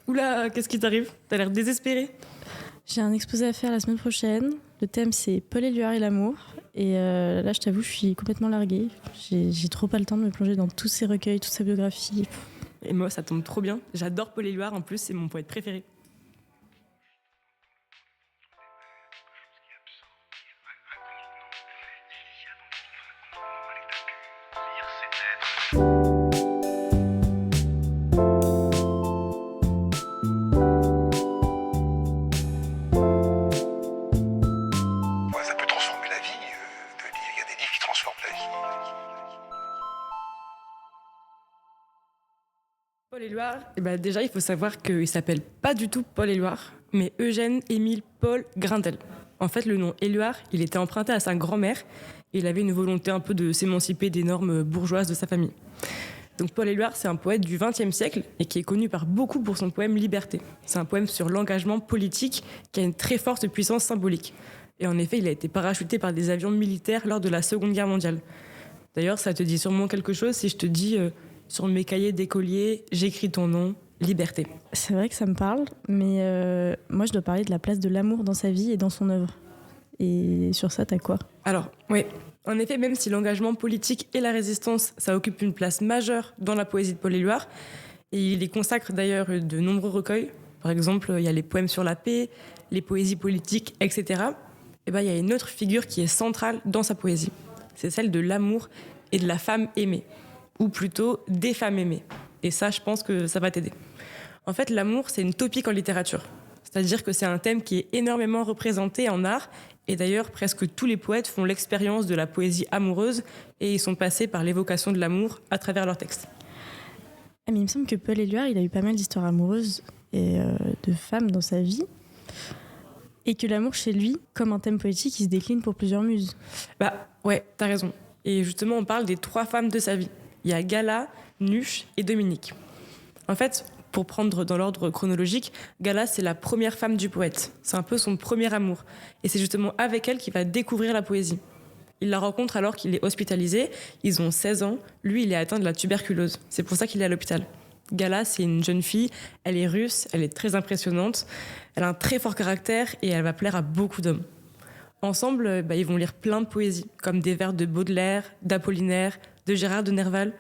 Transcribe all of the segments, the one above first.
Oula, qu'est-ce qui t'arrive? T'as l'air désespéré. J'ai un exposé à faire la semaine prochaine. Le thème, c'est Paul Éluard et l'amour. Et là, je t'avoue, je suis complètement larguée. J'ai trop pas le temps de me plonger dans tous ces recueils, toute sa biographie. Et moi, ça tombe trop bien. J'adore Paul Éluard, en plus, c'est mon poète préféré. Ça peut transformer la vie. Il y a des livres qui transforment la vie. Paul Éluard, déjà, il faut savoir qu'il s'appelle pas du tout Paul Éluard, mais Eugène Émile Paul Grindel. En fait, le nom Éluard, il était emprunté à sa grand-mère et il avait une volonté un peu de s'émanciper des normes bourgeoises de sa famille. Donc Paul Éluard, c'est un poète du XXe siècle et qui est connu par beaucoup pour son poème Liberté. C'est un poème sur l'engagement politique qui a une très forte puissance symbolique. Et en effet, il a été parachuté par des avions militaires lors de la Seconde Guerre mondiale. D'ailleurs, ça te dit sûrement quelque chose si je te dis sur mes cahiers d'écolier, j'écris ton nom, Liberté. C'est vrai que ça me parle, mais moi, je dois parler de la place de l'amour dans sa vie et dans son œuvre. Et sur ça, t'as quoi? Alors, oui. En effet, même si l'engagement politique et la résistance, ça occupe une place majeure dans la poésie de Paul Éluard, et il y consacre d'ailleurs de nombreux recueils. Par exemple, il y a les poèmes sur la paix, les poésies politiques, etc. Et il y a une autre figure qui est centrale dans sa poésie. C'est celle de l'amour et de la femme aimée, ou plutôt des femmes aimées. Et ça, je pense que ça va t'aider. En fait, l'amour, c'est une topique en littérature. C'est-à-dire que c'est un thème qui est énormément représenté en art. Et d'ailleurs, presque tous les poètes font l'expérience de la poésie amoureuse et ils sont passés par l'évocation de l'amour à travers leurs textes. Ah, mais il me semble que Paul Éluard, il a eu pas mal d'histoires amoureuses et de femmes dans sa vie. Et que l'amour chez lui, comme un thème poétique, il se décline pour plusieurs muses. Ouais, t'as raison. Et justement, on parle des 3 femmes de sa vie. Il y a Gala, Nuche et Dominique. En fait, pour prendre dans l'ordre chronologique, Gala, c'est la première femme du poète. C'est un peu son premier amour. Et c'est justement avec elle qu'il va découvrir la poésie. Il la rencontre alors qu'il est hospitalisé. Ils ont 16 ans. Lui, il est atteint de la tuberculose. C'est pour ça qu'il est à l'hôpital. Gala, c'est une jeune fille. Elle est russe, elle est très impressionnante. Elle a un très fort caractère et elle va plaire à beaucoup d'hommes. Ensemble, ils vont lire plein de poésies, comme des vers de Baudelaire, d'Apollinaire, de Gérard de Nerval.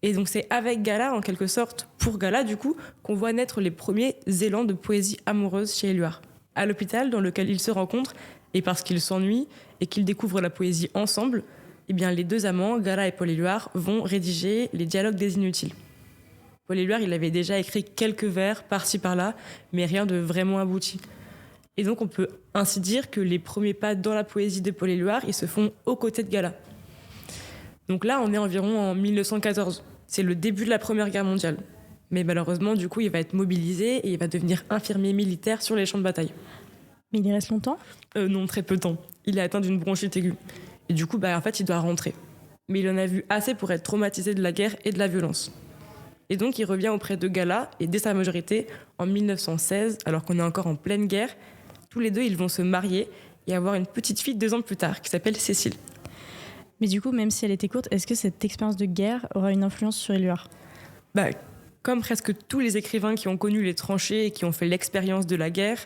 Et donc c'est avec Gala, en quelque sorte, pour Gala du coup, qu'on voit naître les premiers élans de poésie amoureuse chez Éluard. À l'hôpital dans lequel ils se rencontrent, et parce qu'ils s'ennuient et qu'ils découvrent la poésie ensemble, les 2 amants, Gala et Paul Éluard, vont rédiger les dialogues des inutiles. Paul Éluard, il avait déjà écrit quelques vers par-ci par-là, mais rien de vraiment abouti. Et donc on peut ainsi dire que les premiers pas dans la poésie de Paul Éluard, ils se font aux côtés de Gala. Donc là, on est environ en 1914. C'est le début de la Première Guerre mondiale. Mais malheureusement, du coup, il va être mobilisé et il va devenir infirmier militaire sur les champs de bataille. Mais il y reste longtemps? Non, très peu de temps. Il est atteint d'une bronchite aiguë. Et du coup, en fait, il doit rentrer. Mais il en a vu assez pour être traumatisé de la guerre et de la violence. Et donc, il revient auprès de Gala, et dès sa majorité, en 1916, alors qu'on est encore en pleine guerre, tous les 2, ils vont se marier et avoir une petite fille 2 ans plus tard, qui s'appelle Cécile. Mais du coup, même si elle était courte, est-ce que cette expérience de guerre aura une influence sur Éluard? Comme presque tous les écrivains qui ont connu les tranchées et qui ont fait l'expérience de la guerre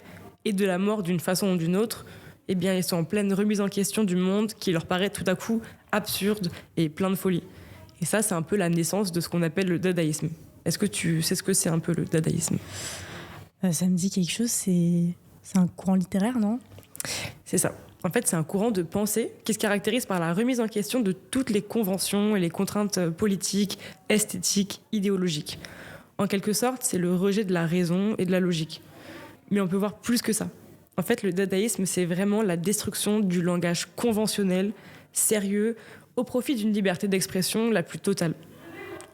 et de la mort d'une façon ou d'une autre, ils sont en pleine remise en question du monde qui leur paraît tout à coup absurde et plein de folie. Et ça, c'est un peu la naissance de ce qu'on appelle le dadaïsme. Est-ce que tu sais ce que c'est un peu le dadaïsme? Ça me dit quelque chose, c'est un courant littéraire, non? C'est ça. En fait, c'est un courant de pensée qui se caractérise par la remise en question de toutes les conventions et les contraintes politiques, esthétiques, idéologiques. En quelque sorte, c'est le rejet de la raison et de la logique. Mais on peut voir plus que ça. En fait, le dadaïsme, c'est vraiment la destruction du langage conventionnel, sérieux, au profit d'une liberté d'expression la plus totale.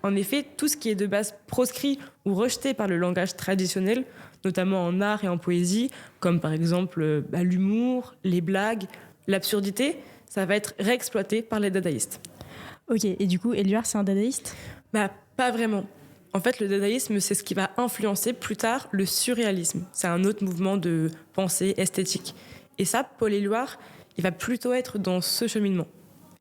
En effet, tout ce qui est de base proscrit ou rejeté par le langage traditionnel, notamment en art et en poésie, comme par exemple l'humour, les blagues, l'absurdité, ça va être réexploité par les dadaïstes. Ok, et du coup, Éluard, c'est un dadaïste? Pas vraiment. En fait, le dadaïsme, c'est ce qui va influencer plus tard le surréalisme. C'est un autre mouvement de pensée esthétique. Et ça, Paul Éluard, il va plutôt être dans ce cheminement.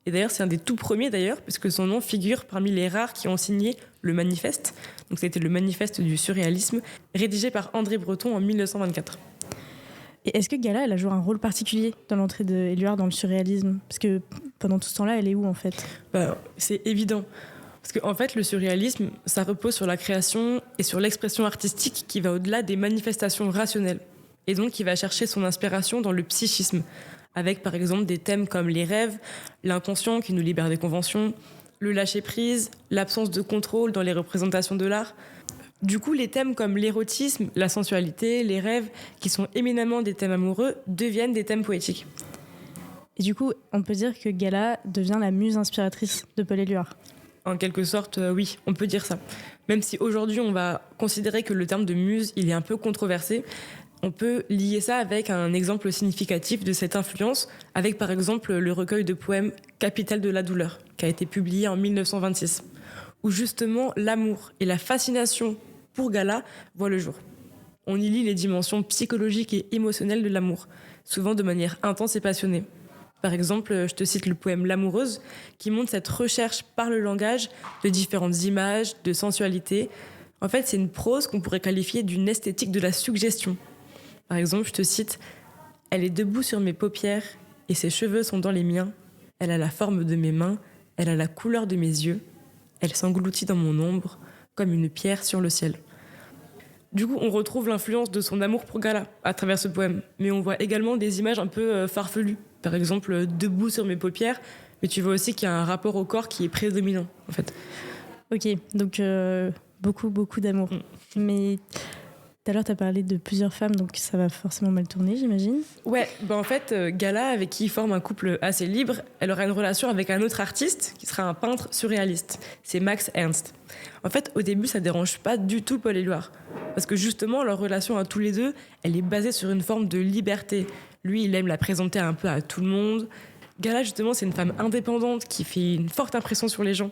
Et d'ailleurs, c'est un des tout premiers d'ailleurs, puisque son nom figure parmi les rares qui ont signé le manifeste. Donc c'était le manifeste du surréalisme, rédigé par André Breton en 1924. Et est-ce que Gala, elle a joué un rôle particulier dans l'entrée d'Éluard dans le surréalisme? Parce que pendant tout ce temps-là, elle est où en fait? C'est évident. Parce qu'en fait, le surréalisme, ça repose sur la création et sur l'expression artistique qui va au-delà des manifestations rationnelles. Et donc, qui va chercher son inspiration dans le psychisme, avec par exemple des thèmes comme les rêves, l'inconscient qui nous libère des conventions, le lâcher-prise, l'absence de contrôle dans les représentations de l'art. Du coup, les thèmes comme l'érotisme, la sensualité, les rêves, qui sont éminemment des thèmes amoureux, deviennent des thèmes poétiques. Et du coup, on peut dire que Gala devient la muse inspiratrice de Paul Éluard. En quelque sorte, oui, on peut dire ça. Même si aujourd'hui, on va considérer que le terme de muse, il est un peu controversé, on peut lier ça avec un exemple significatif de cette influence, avec par exemple le recueil de poèmes Capitale de la douleur, qui a été publié en 1926, où justement l'amour et la fascination pour Gala voient le jour. On y lit les dimensions psychologiques et émotionnelles de l'amour, souvent de manière intense et passionnée. Par exemple, je te cite le poème L'amoureuse, qui montre cette recherche par le langage de différentes images, de sensualité. En fait, c'est une prose qu'on pourrait qualifier d'une esthétique de la suggestion. Par exemple, je te cite « Elle est debout sur mes paupières et ses cheveux sont dans les miens. Elle a la forme de mes mains, elle a la couleur de mes yeux. Elle s'engloutit dans mon ombre comme une pierre sur le ciel. » Du coup, on retrouve l'influence de son amour pour Gala à travers ce poème. Mais on voit également des images un peu farfelues. Par exemple, debout sur mes paupières. Mais tu vois aussi qu'il y a un rapport au corps qui est prédominant, en fait. Ok, donc beaucoup d'amour. Mais tout à l'heure, tu as parlé de plusieurs femmes, donc ça va forcément mal tourner, j'imagine. Ouais, en fait, Gala, avec qui il forme un couple assez libre, elle aura une relation avec un autre artiste qui sera un peintre surréaliste. C'est Max Ernst. En fait, au début, ça dérange pas du tout Paul Éluard. Parce que justement, leur relation à tous les deux, elle est basée sur une forme de liberté. Lui, il aime la présenter un peu à tout le monde. Gala, justement, c'est une femme indépendante qui fait une forte impression sur les gens.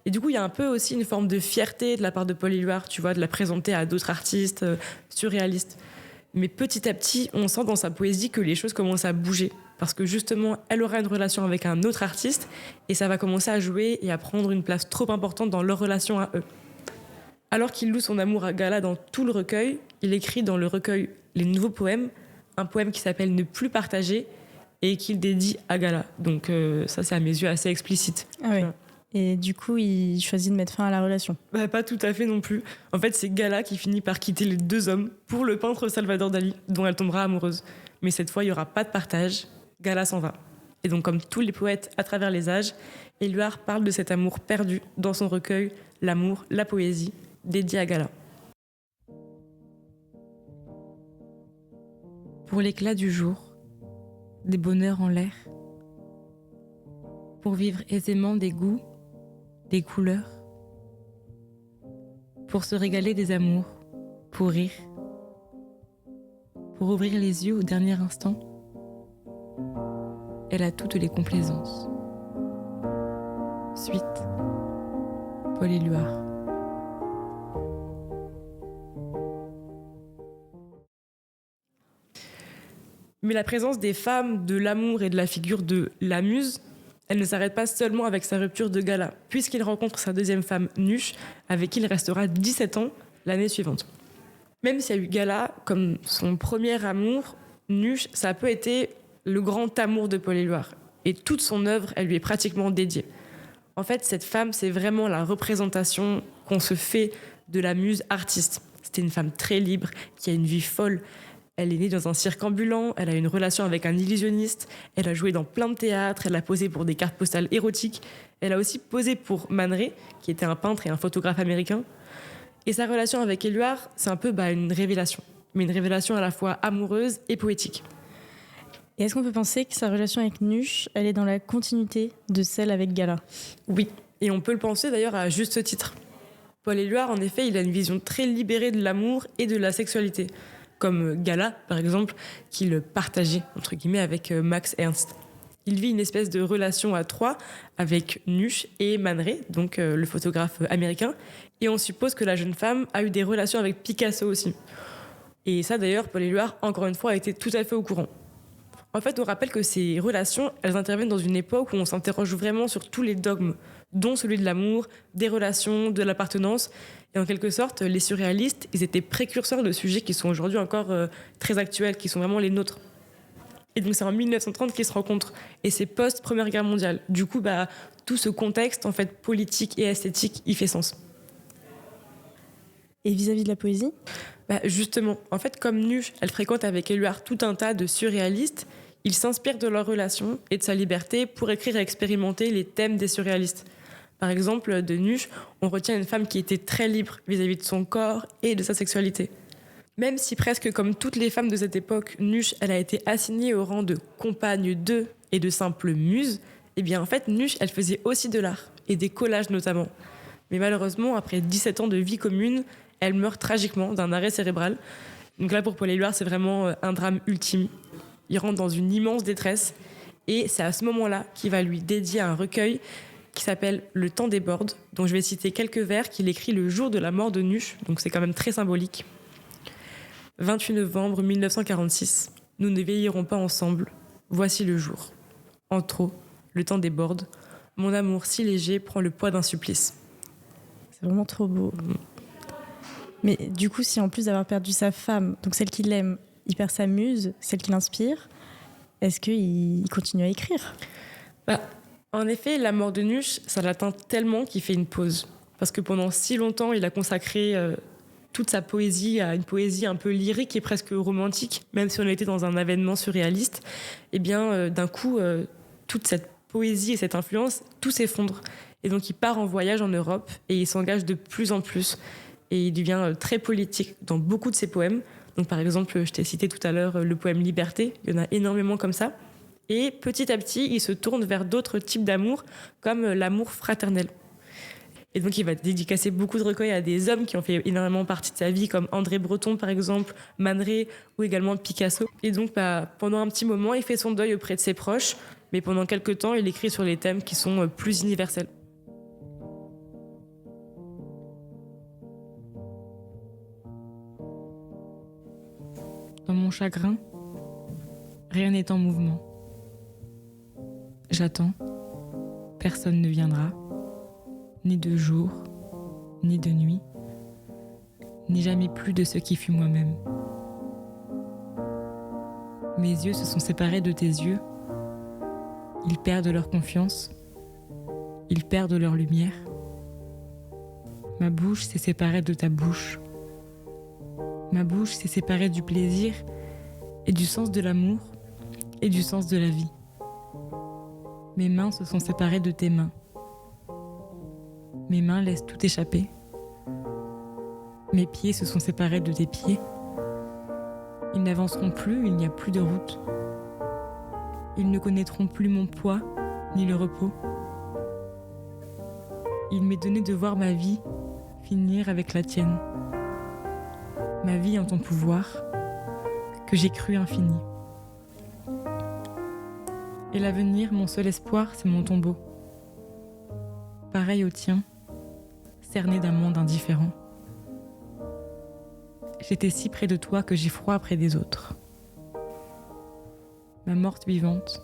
Et du coup, il y a un peu aussi une forme de fierté de la part de Paul Éluard, tu vois, de la présenter à d'autres artistes surréalistes. Mais petit à petit, on sent dans sa poésie que les choses commencent à bouger. Parce que justement, elle aura une relation avec un autre artiste et ça va commencer à jouer et à prendre une place trop importante dans leur relation à eux. Alors qu'il loue son amour à Gala dans tout le recueil, il écrit dans le recueil Les Nouveaux Poèmes, un poème qui s'appelle Ne plus partager et qu'il dédie à Gala. Donc ça, c'est à mes yeux assez explicite. Ah oui. Et du coup, il choisit de mettre fin à la relation. Pas tout à fait non plus. En fait, c'est Gala qui finit par quitter les deux hommes pour le peintre Salvador Dali, dont elle tombera amoureuse. Mais cette fois, il n'y aura pas de partage. Gala s'en va. Et donc, comme tous les poètes à travers les âges, Éluard parle de cet amour perdu dans son recueil L'amour, la poésie, dédié à Gala. Pour l'éclat du jour, des bonheurs en l'air, pour vivre aisément des goûts, des couleurs, pour se régaler des amours, pour rire, pour ouvrir les yeux au dernier instant, elle a toutes les complaisances. Suite, Paul Éluard. Mais la présence des femmes, de l'amour et de la figure de la muse, elle ne s'arrête pas seulement avec sa rupture de Gala, puisqu'il rencontre sa deuxième femme, Nuche, avec qui il restera 17 ans l'année suivante. Même s'il y a eu Gala comme son premier amour, Nuche, ça a peu été le grand amour de Paul Éluard. Et toute son œuvre, elle lui est pratiquement dédiée. En fait, cette femme, c'est vraiment la représentation qu'on se fait de la muse artiste. C'était une femme très libre, qui a une vie folle. Elle est née dans un cirque ambulant, elle a une relation avec un illusionniste, elle a joué dans plein de théâtres, elle a posé pour des cartes postales érotiques, elle a aussi posé pour Man Ray, qui était un peintre et un photographe américain. Et sa relation avec Éluard, c'est un peu une révélation, mais une révélation à la fois amoureuse et poétique. Et est-ce qu'on peut penser que sa relation avec Nuche, elle est dans la continuité de celle avec Gala? Oui, et on peut le penser d'ailleurs à juste titre. Paul Éluard, en effet, il a une vision très libérée de l'amour et de la sexualité, comme Gala, par exemple, qu'il partageait, entre guillemets, avec Max Ernst. Il vit une espèce de relation à trois avec Nuche et Man Ray, donc le photographe américain, et on suppose que la jeune femme a eu des relations avec Picasso aussi. Et ça, d'ailleurs, Paul Éluard, encore une fois, a été tout à fait au courant. En fait, on rappelle que ces relations, elles interviennent dans une époque où on s'interroge vraiment sur tous les dogmes, dont celui de l'amour, des relations, de l'appartenance. Et en quelque sorte, les surréalistes, ils étaient précurseurs de sujets qui sont aujourd'hui encore très actuels, qui sont vraiment les nôtres. Et donc c'est en 1930 qu'ils se rencontrent. Et c'est post-Première Guerre mondiale. Du coup, tout ce contexte en fait, politique et esthétique, il fait sens. Et vis-à-vis de la poésie ? Justement, en fait, comme Nuche, elle fréquente avec Éluard tout un tas de surréalistes, il s'inspire de leur relation et de sa liberté pour écrire et expérimenter les thèmes des surréalistes. Par exemple, de Nuche, on retient une femme qui était très libre vis-à-vis de son corps et de sa sexualité. Même si presque comme toutes les femmes de cette époque, Nuche, elle a été assignée au rang de compagne de et de simple muse, eh bien en fait, Nuche, elle faisait aussi de l'art, et des collages notamment. Mais malheureusement, après 17 ans de vie commune, elle meurt tragiquement d'un arrêt cérébral. Donc là, pour Paul Éluard, c'est vraiment un drame ultime. Il rentre dans une immense détresse, et c'est à ce moment-là qu'il va lui dédier un recueil qui s'appelle « Le temps déborde », dont je vais citer quelques vers qu'il écrit le jour de la mort de Nuche, donc c'est quand même très symbolique. 28 novembre 1946, nous ne veillerons pas ensemble, voici le jour. En trop, le temps déborde, mon amour si léger prend le poids d'un supplice. C'est vraiment trop beau. Mais du coup, si en plus d'avoir perdu sa femme, donc celle qu'il aime, il perd sa muse, celle qui l'inspire, est-ce qu'il continue à écrire ? En effet, la mort de Nuche, ça l'atteint tellement qu'il fait une pause. Parce que pendant si longtemps, il a consacré toute sa poésie à une poésie un peu lyrique et presque romantique, même si on était dans un avènement surréaliste. Eh bien, d'un coup, toute cette poésie et cette influence, tout s'effondre. Et donc, il part en voyage en Europe et il s'engage de plus en plus. Et il devient très politique dans beaucoup de ses poèmes. Donc, par exemple, je t'ai cité tout à l'heure le poème Liberté. Il y en a énormément comme ça. Et petit à petit, il se tourne vers d'autres types d'amour, comme l'amour fraternel. Et donc, il va dédicacer beaucoup de recueils à des hommes qui ont fait énormément partie de sa vie, comme André Breton, par exemple, Man Ray ou également Picasso. Et donc, pendant un petit moment, il fait son deuil auprès de ses proches, mais pendant quelques temps, il écrit sur les thèmes qui sont plus universels. Dans mon chagrin, rien n'est en mouvement. J'attends, personne ne viendra, ni de jour, ni de nuit, ni jamais plus de ce qui fut moi-même. Mes yeux se sont séparés de tes yeux, ils perdent leur confiance, ils perdent leur lumière. Ma bouche s'est séparée de ta bouche. Ma bouche s'est séparée du plaisir et du sens de l'amour et du sens de la vie. Mes mains se sont séparées de tes mains. Mes mains laissent tout échapper. Mes pieds se sont séparés de tes pieds. Ils n'avanceront plus, il n'y a plus de route. Ils ne connaîtront plus mon poids ni le repos. Il m'est donné de voir ma vie finir avec la tienne. Ma vie en ton pouvoir, que j'ai cru infini. Et l'avenir, mon seul espoir, c'est mon tombeau. Pareil au tien, cerné d'un monde indifférent. J'étais si près de toi que j'ai froid près des autres. Ma morte vivante,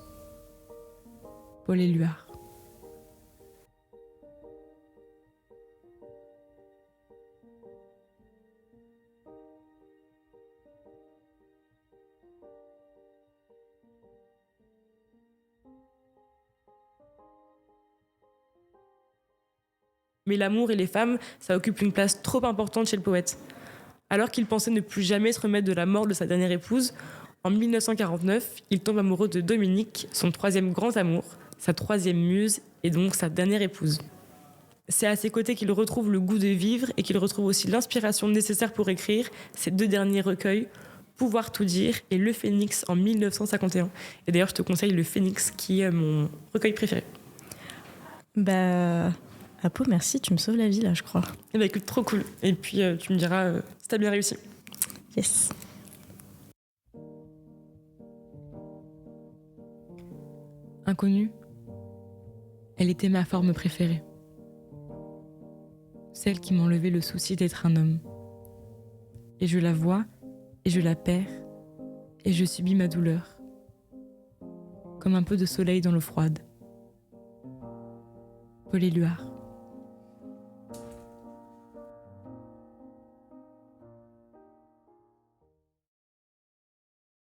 Paul Éluard. Mais l'amour et les femmes, ça occupe une place trop importante chez le poète. Alors qu'il pensait ne plus jamais se remettre de la mort de sa dernière épouse, en 1949, il tombe amoureux de Dominique, son troisième grand amour, sa troisième muse et donc sa dernière épouse. C'est à ses côtés qu'il retrouve le goût de vivre et qu'il retrouve aussi l'inspiration nécessaire pour écrire ses deux derniers recueils, Pouvoir tout dire et Le Phénix en 1951. Et d'ailleurs, je te conseille Le Phénix qui est mon recueil préféré. Apo, merci, tu me sauves la vie là, je crois. Eh bien, écoute, trop cool. Et puis, tu me diras si t'as bien réussi. Yes. Inconnue, elle était ma forme préférée. Celle qui m'enlevait le souci d'être un homme. Et je la vois, et je la perds, et je subis ma douleur. comme un peu de soleil dans l'eau froide. Paul Éluard.